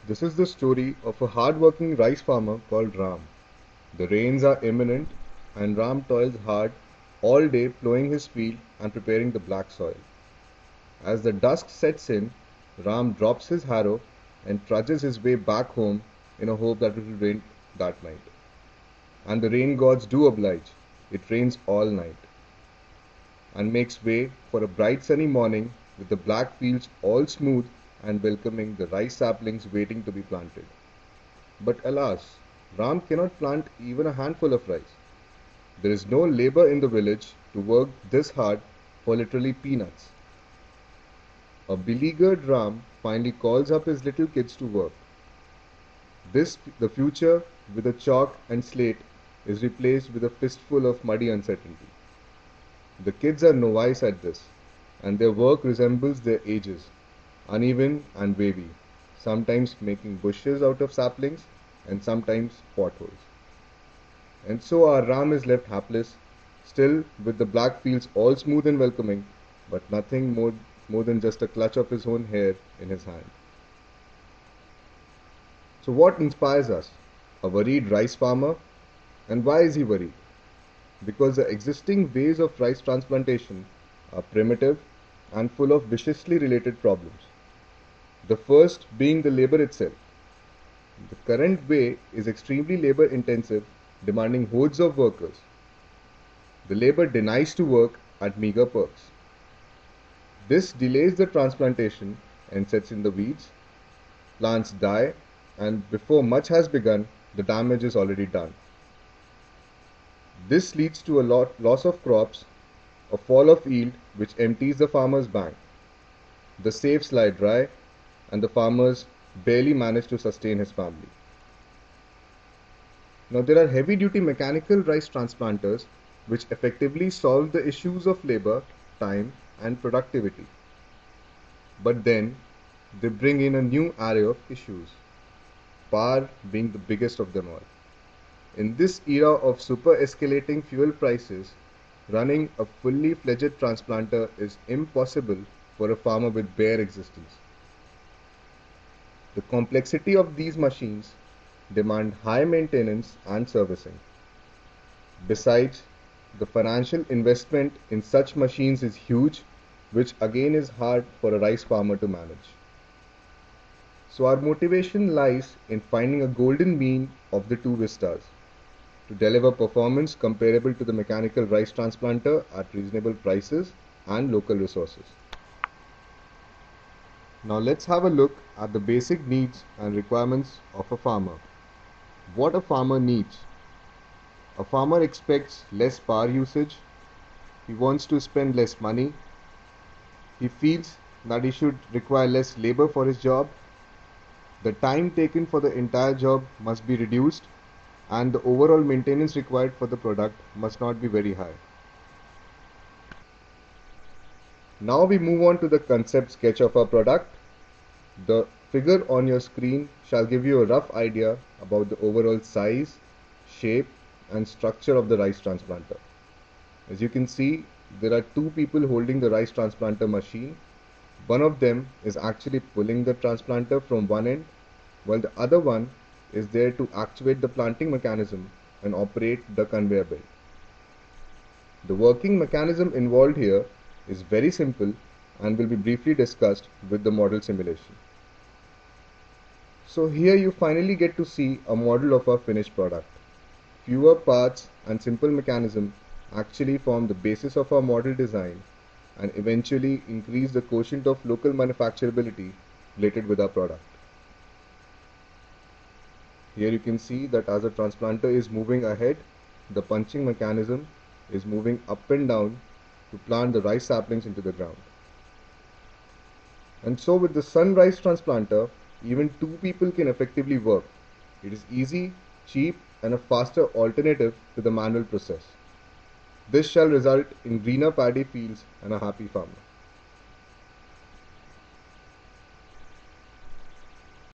This is the story of a hard-working rice farmer called Ram. The rains are imminent, and Ram toils hard all day plowing his field and preparing the black soil. As the dusk sets in, Ram drops his harrow and trudges his way back home in a hope that it will rain that night. And the rain gods do oblige. It rains all night and makes way for a bright sunny morning with the black fields all smooth and welcoming the rice saplings waiting to be planted. But alas, Ram cannot plant even a handful of rice. There is no labor in the village to work this hard for literally peanuts. A beleaguered Ram finally calls up his little kids to work. The future with a chalk and slate is replaced with a fistful of muddy uncertainty. The kids are novice at this, and their work resembles their ages, uneven and wavy, sometimes making bushes out of saplings and sometimes potholes. And so our Ram is left hapless, still with the black fields all smooth and welcoming, but nothing more than just a clutch of his own hair in his hand. So what inspires us? A worried rice farmer? And why is he worried? Because the existing ways of rice transplantation are primitive and full of viciously related problems. The first being the labor itself. The current way is extremely labor intensive, demanding hordes of workers. The labor denies to work at meager perks. This delays the transplantation and sets in the weeds. Plants die, and before much has begun, the damage is already done. This leads to a loss of crops, a fall of yield which empties the farmer's bank. The safes lie dry, and the farmers barely manage to sustain his family. Now there are heavy-duty mechanical rice transplanters which effectively solve the issues of labor, time and productivity. But then they bring in a new array of issues, power being the biggest of them all. In this era of super escalating fuel prices, running a fully fledged transplanter is impossible for a farmer with bare existence. The complexity of these machines demand high maintenance and servicing. Besides, the financial investment in such machines is huge, which again is hard for a rice farmer to manage. So our motivation lies in finding a golden mean of the two vistas to deliver performance comparable to the mechanical rice transplanter at reasonable prices and local resources. Now let's have a look at the basic needs and requirements of a farmer. What a farmer needs. A farmer expects less power usage. He wants to spend less money. He feels that he should require less labor for his job. The time taken for the entire job must be reduced, and the overall maintenance required for the product must not be very high. Now we move on to the concept sketch of our product. The figure on your screen shall give you a rough idea about the overall size, shape and structure of the rice transplanter. As you can see, there are two people holding the rice transplanter machine. One of them is actually pulling the transplanter from one end, while the other one is there to actuate the planting mechanism and operate the conveyor belt. The working mechanism involved here is very simple and will be briefly discussed with the model simulation. So here you finally get to see a model of our finished product. Fewer parts and simple mechanism actually form the basis of our model design and eventually increase the quotient of local manufacturability related with our product. Here you can see that as the transplanter is moving ahead, the punching mechanism is moving up and down to plant the rice saplings into the ground. And so with the sun rice transplanter, even two people can effectively work. It is easy, cheap and a faster alternative to the manual process. This shall result in greener paddy fields and a happy farmer.